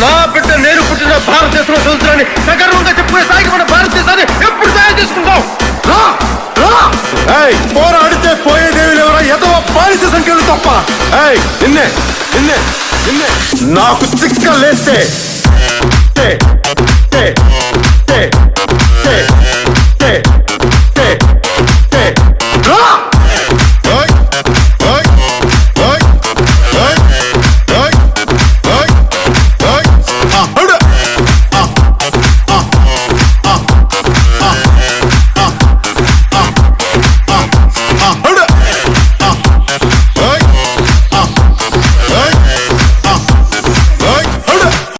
నా బిడ్డ నేను పుట్టిన భారతదేశంలో చదువుతున్నాను సగర్వంగా చెప్పుకునే స్థాయికి మన భారతదేశాన్ని ఎప్పుడు తయారు చేసుకుంటాం? పోరాడితే పోయేదేవి లేవరా ఎదవ బానిస సంఖ్యలు తప్ప. నిన్నే నిన్నే నిన్నే నాకు చిక్క లేస్తే